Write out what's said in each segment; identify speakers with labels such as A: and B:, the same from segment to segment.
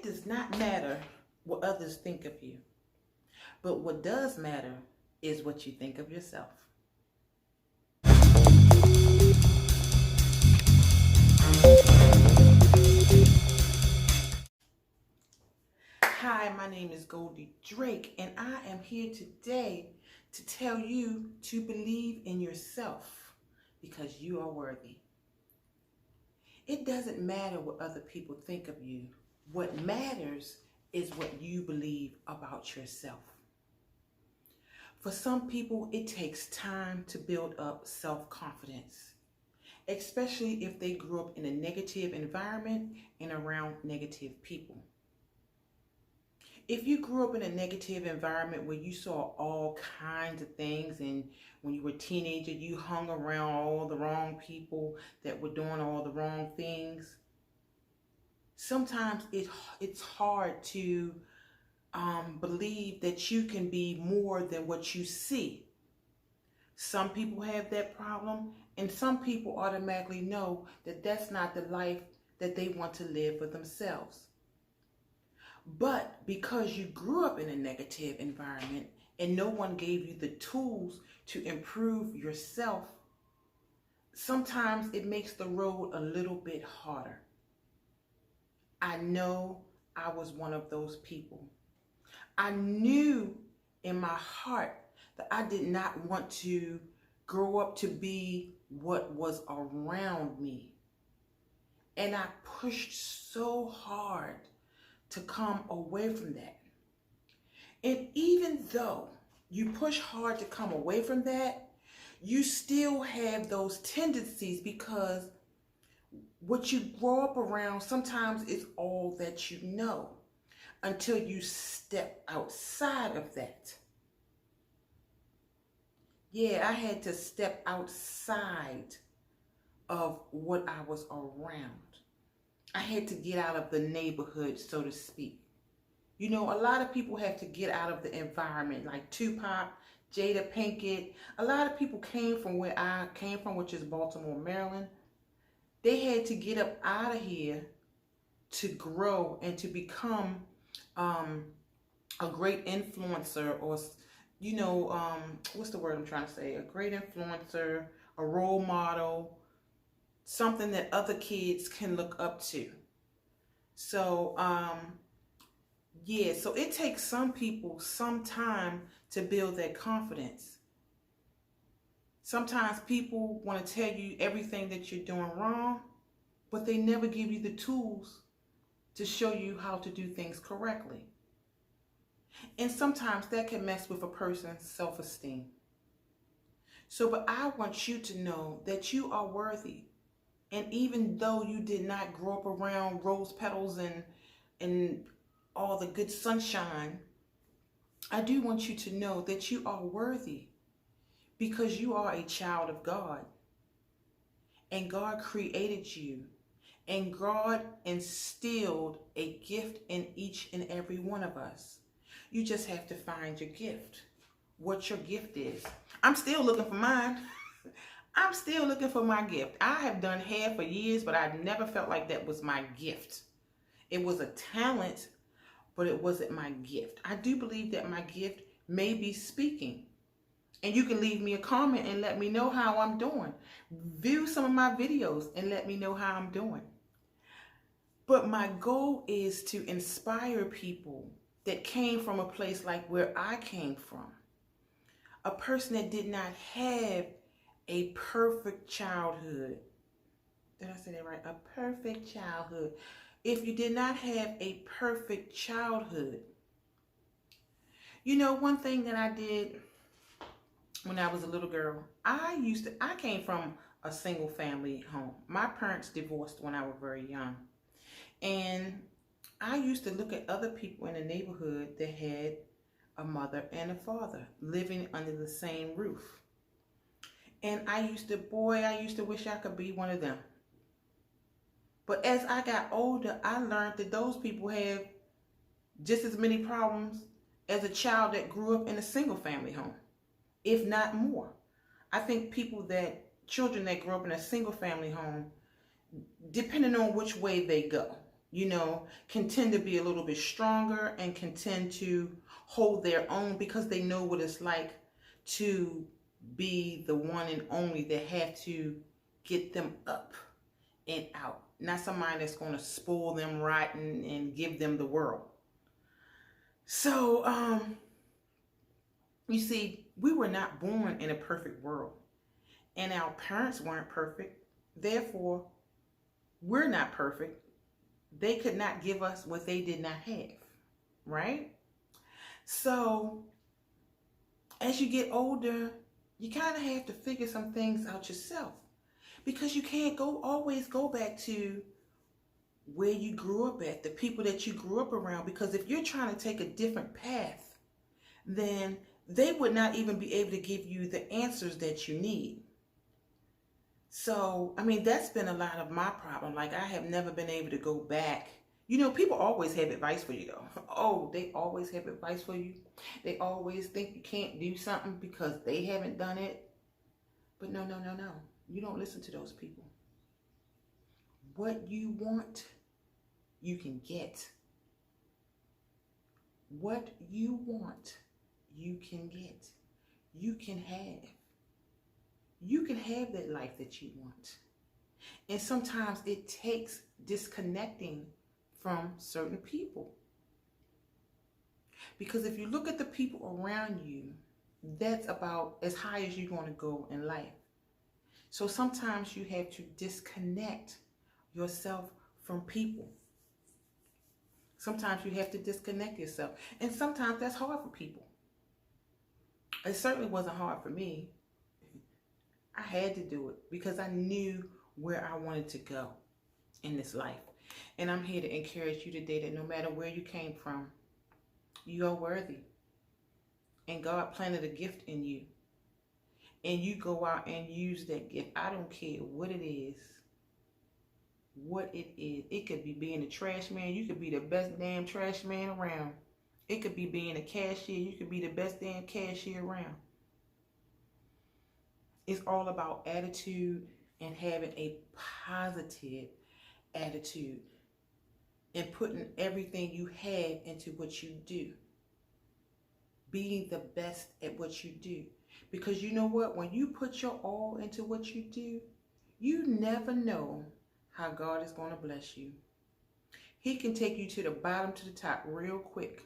A: does not matter what others think of you, but what does matter is what you think of yourself. Hi, my name is Goldie Drake, and I am here today to tell you to believe in yourself because you are worthy. It doesn't matter what other people think of you. What matters is what you believe about yourself. For some people, it takes time to build up self-confidence, especially if they grew up in a negative environment and around negative people. If you grew up in a negative environment where you saw all kinds of things, and when you were a teenager, you hung around all the wrong people that were doing all the wrong things, sometimes it's hard to believe that you can be more than what you see. Some people have that problem, and some people automatically know that that's not the life that they want to live for themselves. But because you grew up in a negative environment and no one gave you the tools to improve yourself, sometimes it makes the road a little bit harder. I know I was one of those people. I knew in my heart that I did not want to grow up to be what was around me. And I pushed so hard to come away from that. And even though you push hard to come away from that, you still have those tendencies, because what you grow up around sometimes is all that you know until you step outside of that. Yeah, I had to step outside of what I was around. I had to get out of the neighborhood, so to speak. You know, a lot of people have to get out of the environment, like Tupac, Jada Pinkett. A lot of people came from where I came from, which is Baltimore, Maryland. They had to get up out of here to grow and to become a great influencer, or, you know, what's the word I'm trying to say? A great influencer, a role model, something that other kids can look up to. So, yeah, so it takes some people some time to build that confidence. Sometimes people want to tell you everything that you're doing wrong, but they never give you the tools to show you how to do things correctly. And sometimes that can mess with a person's self-esteem. So, but I want you to know that you are worthy. And even though you did not grow up around rose petals and all the good sunshine, I do want you to know that you are worthy, because you are a child of God. And God created you. And God instilled a gift in each and every one of us. You just have to find your gift, what your gift is. I'm still looking for mine. I'm still looking for my gift. I have done hair for years, but I never felt like that was my gift. It was a talent, but it wasn't my gift. I do believe that my gift may be speaking. And you can leave me a comment and let me know how I'm doing. View some of my videos and let me know how I'm doing. But my goal is to inspire people that came from a place like where I came from. A person that did not have a perfect childhood. Did I say that right? A perfect childhood. If you did not have a perfect childhood, you know, one thing that I did when I was a little girl, I came from a single family home. My parents divorced when I was very young. And I used to look at other people in the neighborhood that had a mother and a father living under the same roof. And I used to wish I could be one of them. But as I got older, I learned that those people have just as many problems as a child that grew up in a single family home, if not more. I think children that grew up in a single family home, depending on which way they go, can tend to be a little bit stronger and can tend to hold their own because they know what it's like to be the one and only that have to get them up and out. Not somebody that's going to spoil them rotten and give them the world. So, you see, we were not born in a perfect world. And our parents weren't perfect. Therefore, we're not perfect. They could not give us what they did not have. Right? So, as you get older, you kind of have to figure some things out yourself. Because you can't always go back to where you grew up at, the people that you grew up around. Because if you're trying to take a different path, then they would not even be able to give you the answers that you need. So, I mean, that's been a lot of my problem. Like, I have never been able to go back. People always have advice for you, though. Oh, they always have advice for you. They always think you can't do something because they haven't done it. But no. You don't listen to those people. What you want, you can get. What you want, you can get. You can have. You can have that life that you want. And sometimes it takes disconnecting from certain people. Because if you look at the people around you, that's about as high as you're going to go in life. So sometimes you have to disconnect yourself from people. Sometimes you have to disconnect yourself. And sometimes that's hard for people. It certainly wasn't hard for me. I had to do it because I knew where I wanted to go in this life. And I'm here to encourage you today that no matter where you came from, you are worthy. And God planted a gift in you. And you go out and use that gift. I don't care what it is. What it is. It could be being a trash man. You could be the best damn trash man around. It could be being a cashier. You could be the best damn cashier around. It's all about attitude and having a positive attitude and putting everything you have into what you do. Being the best at what you do. Because you know what? When you put your all into what you do, you never know how God is going to bless you. He can take you to the bottom to the top real quick.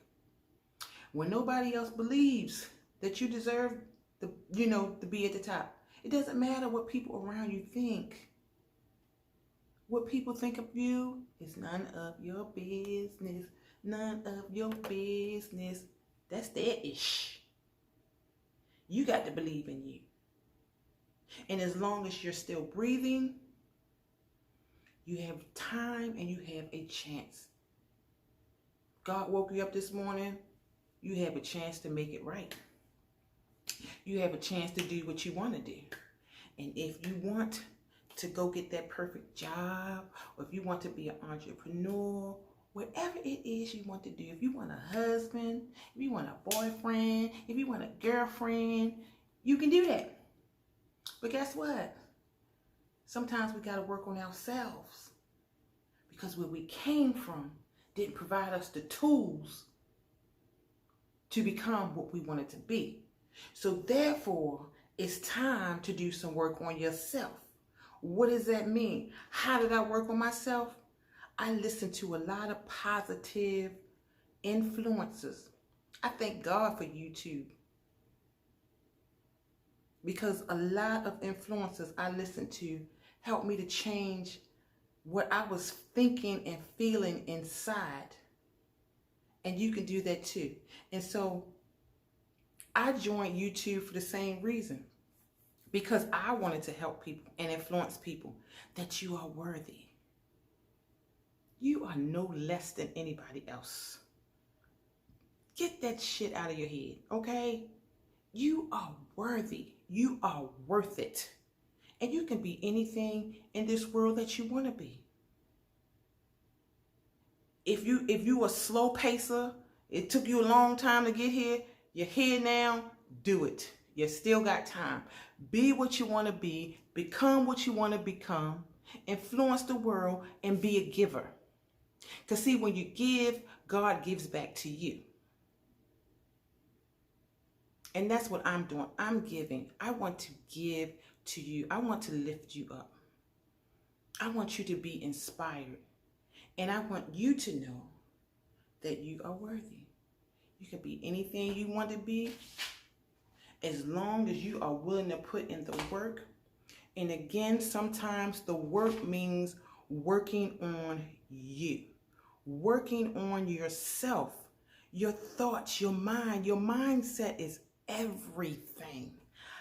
A: When nobody else believes that you deserve to be at the top. It doesn't matter what people around you think. What people think of you is none of your business. None of your business. That's their ish. You got to believe in you. And as long as you're still breathing, you have time and you have a chance. God woke you up this morning, you have a chance to make it right. You have a chance to do what you want to do. And if you want to go get that perfect job, or if you want to be an entrepreneur, whatever it is you want to do, if you want a husband, if you want a boyfriend, if you want a girlfriend, you can do that. But guess what? Sometimes we got to work on ourselves because where we came from didn't provide us the tools to become what we wanted to be. So therefore, it's time to do some work on yourself. What does that mean? How did I work on myself? I listened to a lot of positive influences. I thank God for YouTube. Because a lot of influences I listened to helped me to change what I was thinking and feeling inside. And you can do that too. And so I joined YouTube for the same reason. Because I wanted to help people and influence people that you are worthy. You are no less than anybody else. Get that shit out of your head, okay? You are worthy. You are worth it. And you can be anything in this world that you want to be. If you a slow pacer, it took you a long time to get here, you're here now, do it. You still got time. Be what you want to be, become what you want to become, influence the world, and be a giver. Because see, when you give, God gives back to you. And that's what I'm doing. I'm giving. I want to give to you. I want to lift you up. I want you to be inspired. And I want you to know that you are worthy. You can be anything you want to be as long as you are willing to put in the work. And again, sometimes the work means working on you, working on yourself, your thoughts, your mind. Your mindset is everything,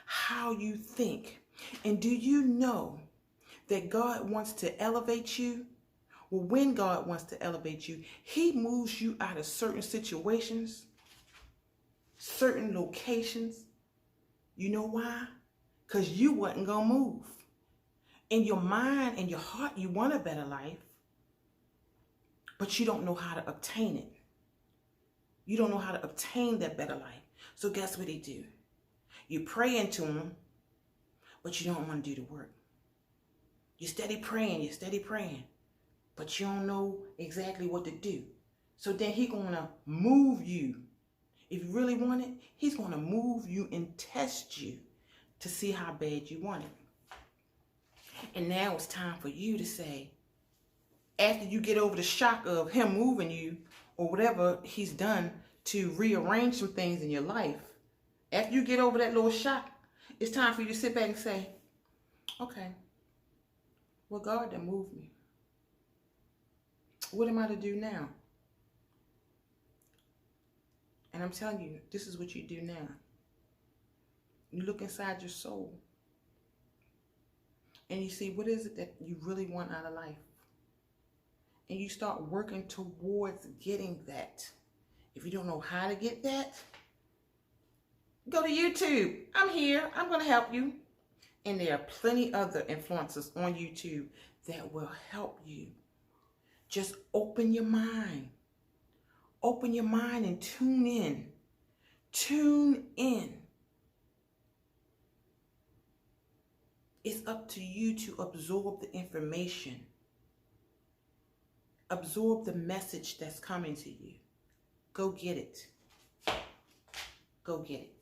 A: how you think. And do you know that God wants to elevate you? Well, when God wants to elevate you, he moves you out of certain situations, certain locations. You know why? Because you wasn't going to move. In your mind and your heart, you want a better life, but you don't know how to obtain it. You don't know how to obtain that better life. So guess what they do? You pray into them, but you don't want to do the work. You're steady praying, but you don't know exactly what to do. So then he's going to move you. If you really want it, he's going to move you and test you to see how bad you want it. And now it's time for you to say, after you get over the shock of him moving you or whatever he's done to rearrange some things in your life, after you get over that little shock, it's time for you to sit back and say, okay, well, God done moved me. What am I to do now? And I'm telling you, this is what you do now. You look inside your soul and you see, what is it that you really want out of life? And you start working towards getting that. If you don't know how to get that, go to YouTube. I'm here. I'm going to help you. And there are plenty other influencers on YouTube that will help you. Just open your mind. Open your mind and tune in. Tune in. It's up to you to absorb the information. Absorb the message that's coming to you. Go get it. Go get it.